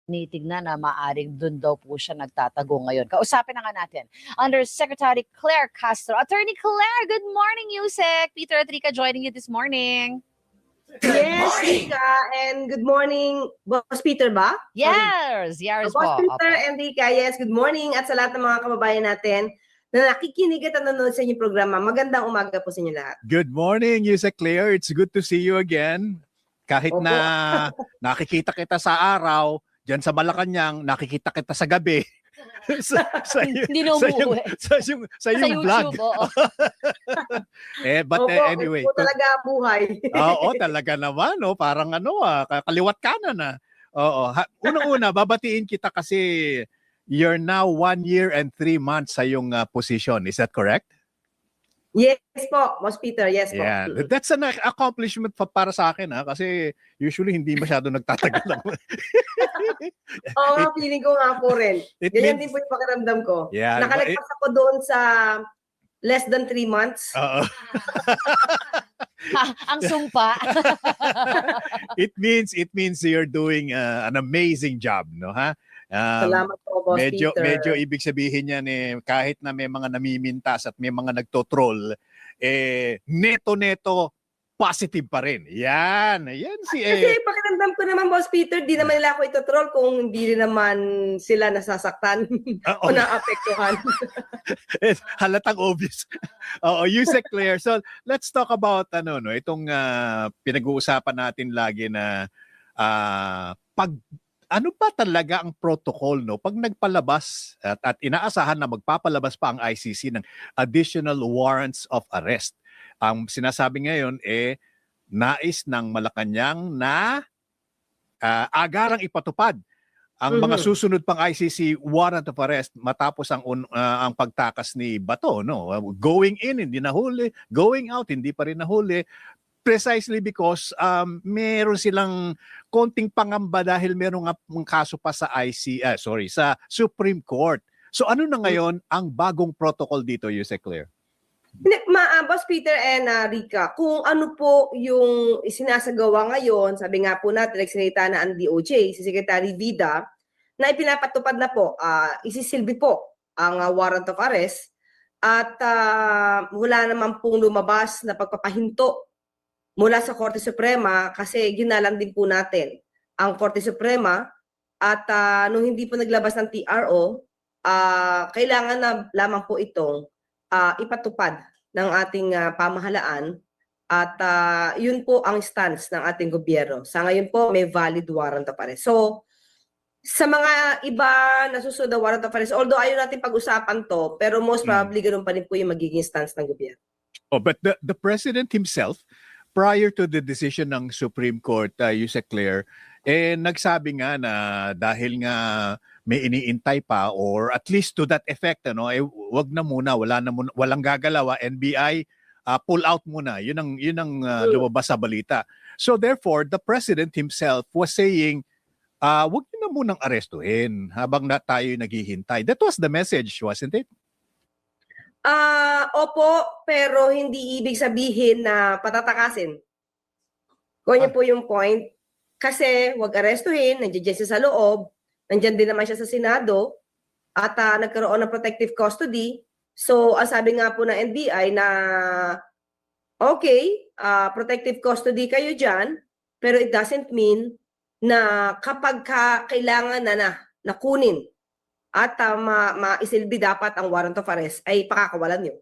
tinitignan na maaaring dun daw po siya nagtatago ngayon. Kausapin na nga natin Undersecretary Claire Castro. Attorney Claire, good morning, Yusek. Peter at Rica joining you this morning. Yes, Rika, and good morning, Boss Peter ba? Yes, yes po. Boss Peter and Rika, yes, good morning. At sa lahat ng mga kababayan natin na nakikinig at nanonood sa inyong programa, magandang umaga po sa inyo lahat. Good morning, Yusek Claire. It's good to see you again. Kahit na nakikita kita sa araw, dyan sa Malacanang, nakikita kita sa gabi. Hindi na umuwi. Sa yung vlog. But anyway. Ito talaga buhay. Oo, talaga naman. No? Parang kaliwat kanan na. Oo. Unang-una, babatiin kita kasi you're now 1 year and 3 months sa yung position. Is that correct? Yes po, Boss Peter. Yes po. Yeah, that's an accomplishment para sa akin kasi usually hindi masyado nagtatagal lang. Oo, feeling ko nga po rin. Ganyan din po yung pakiramdam ko. Yeah, nakalagpas ako doon sa less than 3 months. Ang sumpa. It means you're doing an amazing job, no ha? Salamat po, Boss Peter. Medyo ibig sabihin niyan kahit na may mga namimintas at may mga nagtotroll, neto positive pa rin. Yan si Kasi pakiramdam ko naman, Boss Peter, di naman nila ako ito-troll kung hindi naman sila nasasaktan o naapektuhan. Halatang obvious. Oo, Yusek Claire. So, let's talk about itong pinag-uusapan natin lagi na ano ba talaga ang protocol pag nagpalabas at inaasahan na magpapalabas pa ang ICC ng additional warrants of arrest. Ang sinasabi ngayon nais ng Malacanang na agarang ipatupad ang mga susunod pang ICC warrant of arrest matapos ang pagtakas ni Bato, no? Going in hindi nahuli, going out hindi pa rin nahuli. Precisely because meron silang konting pangamba dahil meron nga kaso pa sa sa Supreme Court. So ano na ngayon ang bagong protocol dito, Yusek Claire? Boss Peter and Rika, kung ano po yung isinasagawa ngayon, sabi nga po natin, nagsalita na ang DOJ, si Secretary Vida, na ipinapatupad na po, isisilbi po ang warrant of arrest at wala naman pong lumabas na pagpapahinto mula sa Korte Suprema kasi ginalang din po natin ang Korte Suprema at nung hindi po naglabas ng TRO, kailangan na lamang po itong ipatupad ng ating pamahalaan at yun po ang stance ng ating gobyerno. Sa ngayon po may valid warrant of arrest. So, sa mga iba na susunod na warrant of arrest, although ayaw natin pag-usapan to, pero most probably ganun pa rin po yung magiging stance ng gobyerno. But the President himself, prior to the decision ng Supreme Court, Yusek Claire, nagsabi nga na dahil nga may iniintay pa or at least to that effect, wag na muna, walang gagalaw, NBI, pull out muna. Yun ang lumabas sa balita. So therefore, the President himself was saying, wag niyo na munang arestuhin habang tayo naghihintay. That was the message, wasn't it? Opo, pero hindi ibig sabihin na patatakasin. Kanya po yung point. Kasi wag arestuhin, nandiyan siya sa loob, nandiyan din naman siya sa Senado, at nagkaroon ng protective custody. So, ang sabi nga po ng NBI na, okay, protective custody kayo dyan, pero it doesn't mean na kapag kailangan na kunin at maisilbi dapat ang warrant of arrest ay pakakawalan nyo.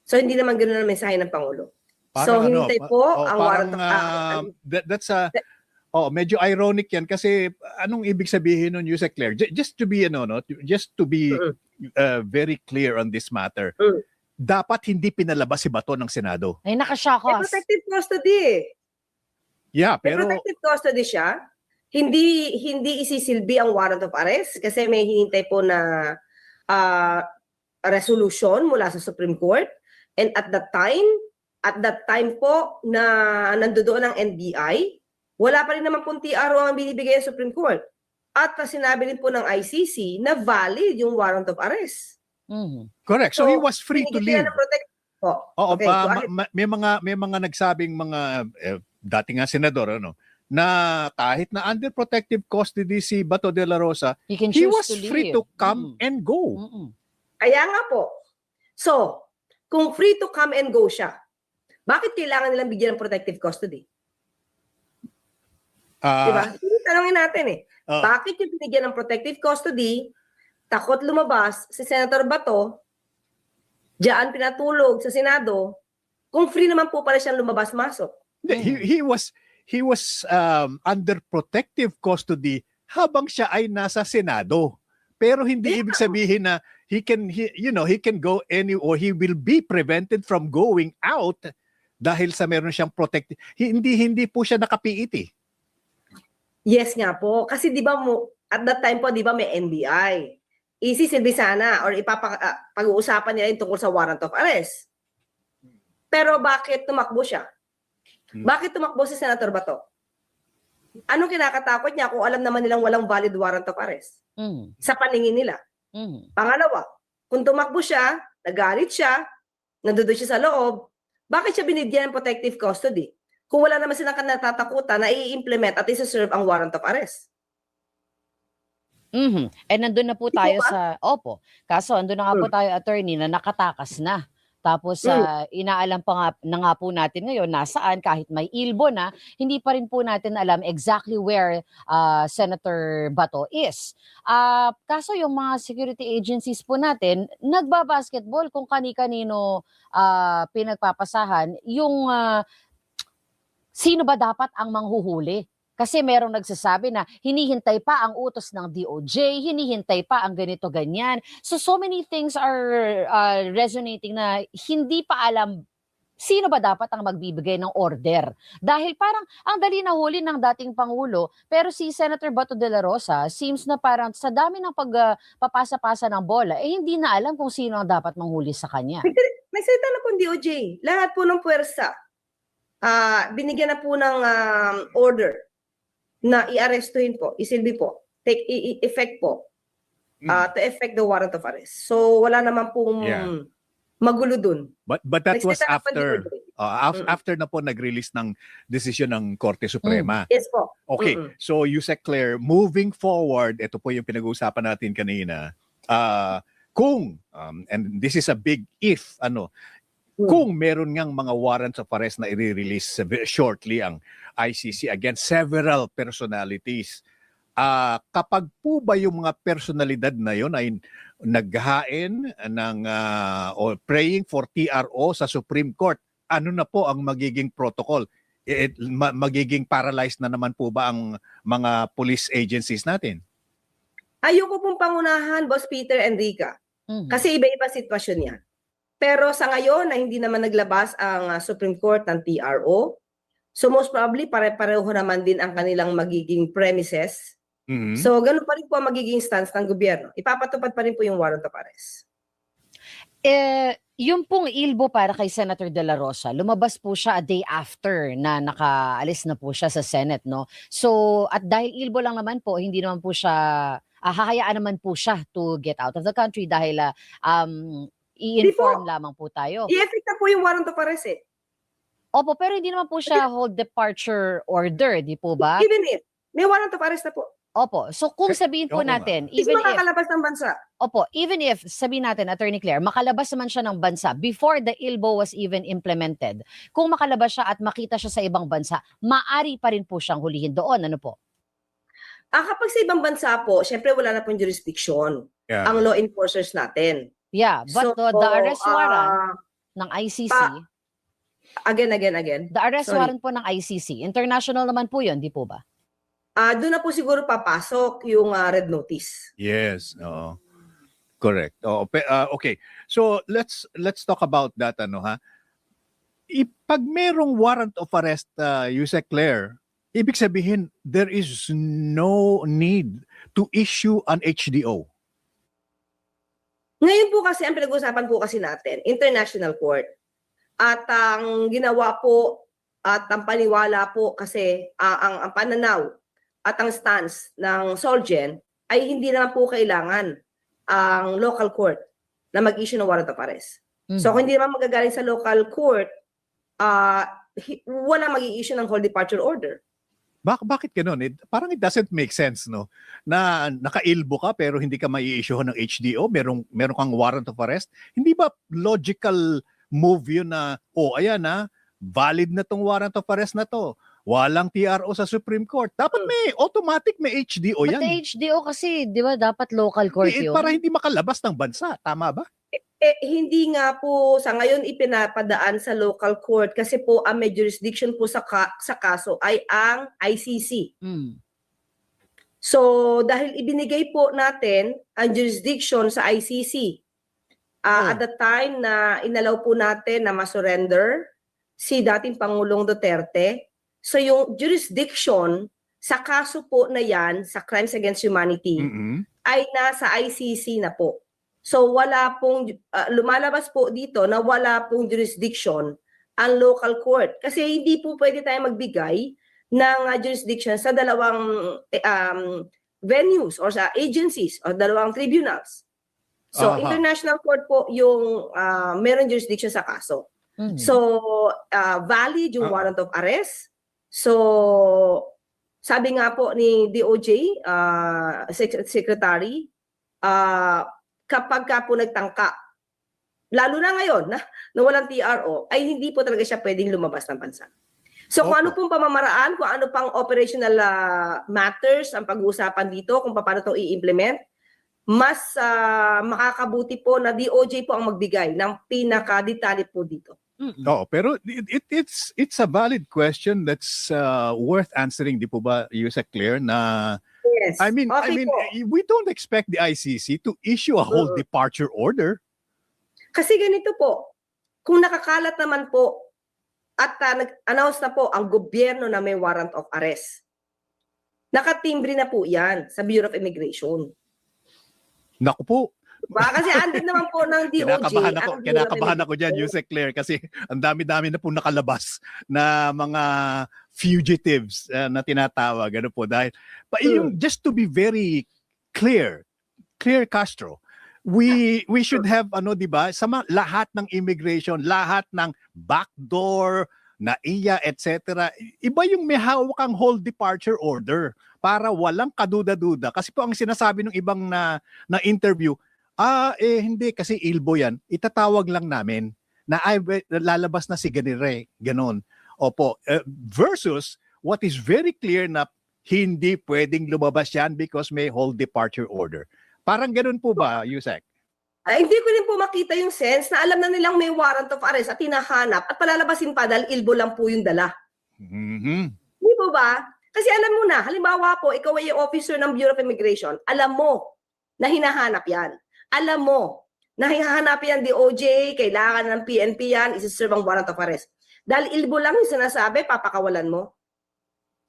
So hindi naman ganoon ang mensahe ng Pangulo. Parang so hintay po ang warrant of arrest. Medyo ironic yan kasi anong ibig sabihin nun, Yusek Claire? Just to be very clear on this matter. Dapat hindi pinalabas si Bato ng Senado. Ay, nakashockos. Protective custody. Yeah, pero protective custody siya. Hindi isisilbi ang warrant of arrest kasi may hinintay po na resolution mula sa Supreme Court, and at that time po na nandoon ang NBI, wala pa rin naman pong TRO ang binibigay ng Supreme Court. At sinabi rin po ng ICC na valid yung warrant of arrest. Correct. So he was free to leave. Okay, may mga nagsabing mga dating nga senador na kahit na under protective custody si Bato de la Rosa, You can he choose was to free leave. to come and go. Kaya nga po. So, kung free to come and go siya, bakit kailangan nilang bigyan ng protective custody? Diba? Tanongin natin eh. Bakit yung binigyan ng protective custody, takot lumabas si Senator Bato, diyan pinatulog sa Senado, kung free naman po pala siyang lumabas-masok? He was under protective custody habang siya ay nasa Senado. Pero hindi ibig sabihin na he can go or he will be prevented from going out dahil sa meron siyang protective. Hindi po siya nakapiit eh. Yes nga po. Kasi di ba at that time po, di ba may NBI. Isisilbi sana or pag-uusapan nila yung tungkol sa warrant of arrest. Pero bakit tumakbo siya? Bakit tumakbo si Senator Bato? Anong kinakatakot niya kung alam naman nilang walang valid warrant of arrest? Sa paningin nila. Pangalawa, kung tumakbo siya, nagalit siya, nandoon siya sa loob, bakit siya binigyan ng protective custody? Kung wala naman silang natatakutan na i-implement at i-serve ang warrant of arrest. And nandun na po tayo sa, kaso andun na nga po tayo, attorney, na nakatakas na. Tapos inaalam pa nga po natin ngayon nasaan kahit may ilbo na, hindi pa rin po natin alam exactly where Senator Bato is. Kaso yung mga security agencies po natin, nagbabasketball kung kani-kanino pinagpapasahan, yung sino ba dapat ang manghuhuli? Kasi merong nagsasabi na hinihintay pa ang utos ng DOJ, hinihintay pa ang ganito-ganyan. So many things are resonating na hindi pa alam sino ba dapat ang magbibigay ng order. Dahil parang ang dali na huli ng dating Pangulo, pero si Senator Bato de la Rosa seems na parang sa dami ng pagpapasa-pasa ng bola, hindi na alam kung sino ang dapat manghuli sa kanya. May salita na po ng DOJ. Lahat po ng puwersa, binigyan na po ng order na i-arrestuhin po, isilbi po, take effect po, to effect the warrant of arrest. So wala naman pong magulo dun. But that was after na po nag-release ng desisyon ng Korte Suprema. Yes po. Okay, so Yusek Claire, moving forward, ito po yung pinag-uusapan natin kanina. Kung, and this is a big if, kung meron ngang mga warrants of arrest na i-release shortly ang ICC against several personalities, kapag po ba yung mga personalidad na yun ay naghain ng or praying for TRO sa Supreme Court, ano na po ang magiging protocol? Magiging paralyzed na naman po ba ang mga police agencies natin? Ayoko pong pangunahan, Boss Peter and Rica. Kasi iba-iba sitwasyon yan. Pero sa ngayon na hindi naman naglabas ang Supreme Court ng TRO, so most probably pare-pareho naman din ang kanilang magiging premises. So ganun pa rin po ang magiging stance ng gobyerno. Ipapatupad pa rin po yung warrant of arrest. Yung pong ilbo para kay Senator De La Rosa, lumabas po siya a day after na nakaalis na po siya sa Senate, no? So, at dahil ilbo lang naman po, hindi naman po siya, hahayaan naman po siya to get out of the country dahil i-inform lamang po tayo. I-effect na po yung warrant of arrest eh. Opo, pero hindi naman po siya hold departure order, di po ba? Even if, may warrant of arrest na po. Opo, so kung sabihin po natin, even if, makakalabas ng bansa. opo, even if, sabihin natin, Attorney Claire, makalabas naman siya ng bansa before the ILBO was even implemented, kung makalabas siya at makita siya sa ibang bansa, maari pa rin po siyang hulihin doon, ano po? Kapag sa ibang bansa po, syempre wala na pong jurisdiction ang law enforcers natin. Yeah, but So, the arrest warrant ng ICC, Again. the arrest warrant po ng ICC, international naman po yun, di po ba? Doon na po siguro papasok yung red notice. Yes, correct. Okay. So let's talk about that Pag merong warrant of arrest, Yusek Claire, ibig sabihin there is no need to issue an HDO. Ngayon po kasi ang pinag-usapan po kasi natin, international court. At ang ginawa po at ang paniwala po kasi ang pananaw at ang stance ng Solgen ay hindi naman po kailangan ang local court na mag-issue ng warrant of arrest. So kung hindi naman magagaling sa local court, wala mag-i-issue ng hold departure order. Bakit ganun? Parang it doesn't make sense, no? Na naka-ilbo ka pero hindi ka mai-issue ng HDO, meron kang warrant of arrest. Hindi ba logical move yun na, ayan na, valid na tong warrant of arrest na to. Walang TRO sa Supreme Court. Dapat may HDO But yan. the HDO kasi, di ba, dapat local court yun? Para hindi makalabas ng bansa. Tama ba? Hindi nga po sa ngayon ipinapadaan sa local court kasi po ang may jurisdiction po sa kaso ay ang ICC. Mm. So dahil ibinigay po natin ang jurisdiction sa ICC at the time na inalaw po natin na masurrender si dating Pangulong Duterte, so yung jurisdiction sa kaso po na yan sa crimes against humanity ay nasa ICC na po. So wala pong lumalabas po dito na wala pong jurisdiction ang local court kasi hindi po pwede tayo magbigay ng jurisdiction sa dalawang venues or sa agencies o dalawang tribunals. So international court po yung meron jurisdiction sa kaso. So valid yung warrant of arrest. So sabi nga po ni DOJ Secretary, kapag ka po nagtangka, lalo na ngayon na walang TRO, ay hindi po talaga siya pwedeng lumabas ng bansa. So kung ano pong pamamaraan, kung ano pang operational matters ang pag-uusapan dito, kung paano ito i-implement, mas makakabuti po na DOJ po ang magbigay ng pinaka-detalye po dito. Pero it's a valid question that's worth answering, di po ba, Yusek Claire, na Yes. I mean, po. we don't expect the ICC to issue a whole departure order. Kasi ganito po, kung nakakalat naman po at nag-announce na po ang gobyerno na may warrant of arrest, nakatimbre na po yan sa Bureau of Immigration. Naku po. Kasi andin naman po ng DOJ. Kinakabahan ako dyan, Yusek Claire, kasi ang dami-dami na po nakalabas na mga fugitives na tinatawag. Ano po, dahil, just to be very clear Castro, we should have, di ba, lahat ng immigration, lahat ng backdoor, NAIA, etc. Iba yung may hawak ang whole departure order para walang kaduda-duda. Kasi po ang sinasabi ng ibang na interview, hindi kasi ilbo yan. Itatawag lang namin na lalabas na si ganire, ganon. Opo, versus what is very clear na hindi pwedeng lumabas yan because may whole departure order. Parang ganon po ba, Yusek? Hindi ko rin po makita yung sense na alam na nilang may warrant of arrest at hinahanap at palalabasin pa dahil ilbo lang po yung dala. Hindi po ba? Kasi alam mo na, halimbawa po, ikaw ay yung officer ng Bureau of Immigration, alam mo na hinahanap yan. Alam mo na hinahanap yan DOJ, kailangan ng PNP yan, isi-serve ang warrant of arrest. Dahil ilbo lang yung sinasabi, papakawalan mo.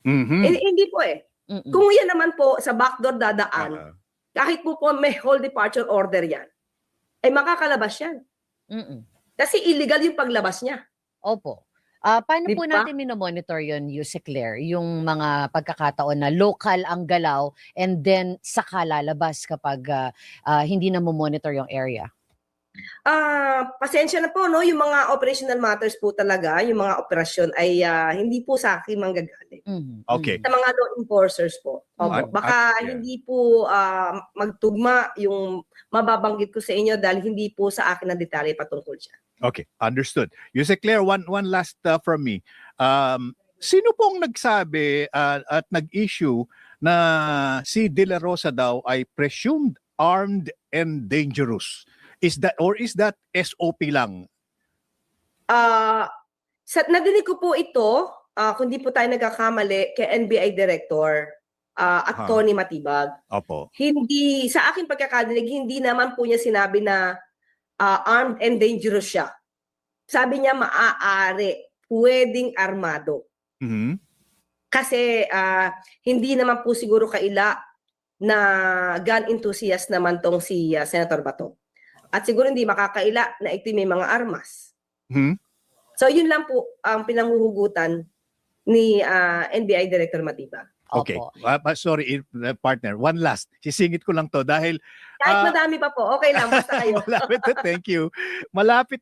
Hindi po eh. Kung yan naman po sa backdoor dadaan, kahit po may whole departure order yan, ay makakalabas yan. Kasi illegal yung paglabas niya. Opo. Paano po Diba? natin minomonitor yun, Yusek Claire, yung mga pagkakataon na local ang galaw and then saka lalabas kapag hindi na mo-monitor yung area? Pasensya na po, no? Yung mga operational matters po talaga, yung mga operasyon ay hindi po sa akin manggagaling. Okay. Sa mga law enforcers po. Opo. Baka hindi po magtugma yung mababanggit ko sa inyo dahil hindi po sa akin ang detalye patungkol siya. Okay, understood. Yusek Claire, one last from me. Sino pong nagsabi at nag-issue na si De La Rosa daw ay presumed armed and dangerous? Is that SOP lang? Nadinig ko po ito, kung di po tayo nagkakamali, kay NBI Director at Tony Matibag. Opo. Hindi, sa akin pagkakadinig, hindi naman po niya sinabi na armed and dangerous siya. Sabi niya maaari, pwedeng armado. Kasi hindi naman po siguro kaila na gun enthusiast naman tong si Senator Bato. At siguro hindi makakaila na ito may mga armas. So yun lang po ang pinanghuhugutan ni NBI Director Matibag. Okay. Sorry, partner. One last. Sisingit ko lang to dahil... Kahit madami pa po. Okay lang. Basta kayo. Malapit. Thank you. Malapit.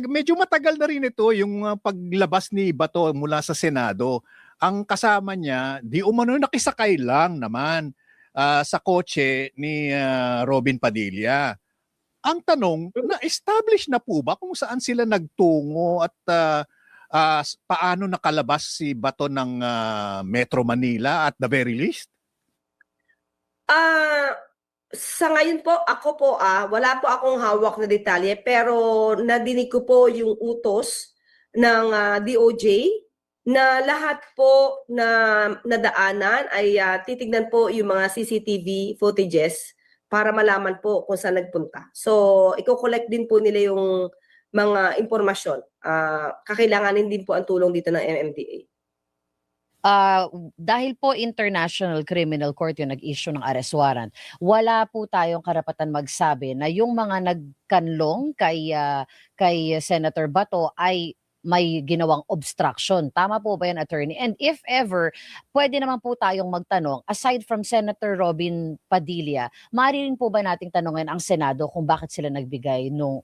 Medyo matagal na rin ito yung paglabas ni Bato mula sa Senado. ang kasama niya, di umano nakisakay lang naman sa kotse ni Robin Padilla. Ang tanong, na-establish na po ba kung saan sila nagtungo at paano nakalabas si Bato ng Metro Manila at the very least? Sa ngayon po, ako po, wala po akong hawak na detalye, pero nadinig ko po yung utos ng DOJ na lahat po na nadaanan ay titignan po yung mga CCTV footages para malaman po kung saan nagpunta. So, i-collect din po nila yung mga impormasyon. Kakailanganin din po ang tulong dito ng MMDA. Dahil po International Criminal Court yung nag-issue ng arrest warrant, wala po tayong karapatan magsabi na yung mga nagkanlong kay Senator Bato ay may ginawang obstruction. Tama po ba yan, attorney? And if ever, pwede naman po tayong magtanong, aside from Senator Robin Padilla, maaari rin po ba nating tanongin ang Senado kung bakit sila nagbigay nung,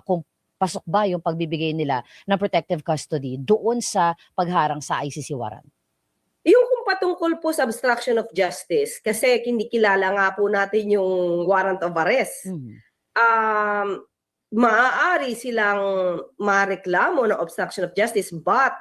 kung pasok ba yung pagbibigay nila ng protective custody doon sa pagharang sa ICC warrant? Yung kung patungkol po sa obstruction of justice, kasi kinikilala nga po natin yung warrant of arrest, maaari silang mareklamo ng obstruction of justice, but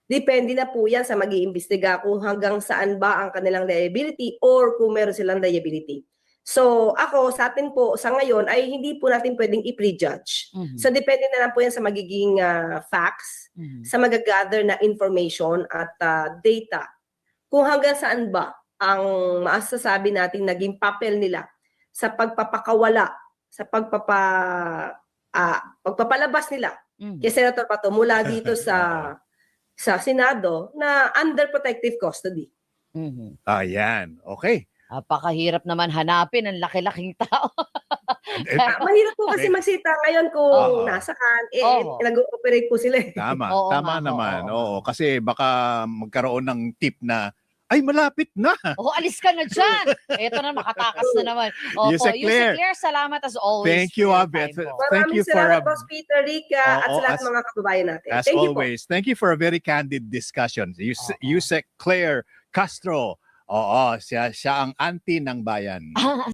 depende na po yan sa mag-iimbestiga kung hanggang saan ba ang kanilang liability or kung meron silang liability. So ako, sa atin po, sa ngayon, ay hindi po natin pwedeng i-prejudge. So depende na lang po yan sa magiging facts, sa magagather na information at data. Kung hanggang saan ba ang maasasabi natin naging papel nila sa pagpapakawala, sa pagpapalabas nila kay Senator Bato mula dito sa Senado na under protective custody. Ayan, okay. Napakahirap naman hanapin ang laki-laking tao. Mahirap po kasi magsita ngayon kung nasaan, nag-ooperate po sila. Tama, Oo tama nga, naman. oo. Oo, kasi baka magkaroon ng tip na, ay malapit na. Alis ka na dyan. Ito na, makatakas na naman. Opo, Yusek Claire. Claire, salamat as always. Thank you, for your Abet. time po. Thank you for Salamat, Boss Peter, Rica, at Oo, sa lahat ng mga kababayan natin. as Thank you po. always. Thank you for a very candid discussion. Yusek Claire Castro. Oo, siya ang auntie ng bayan.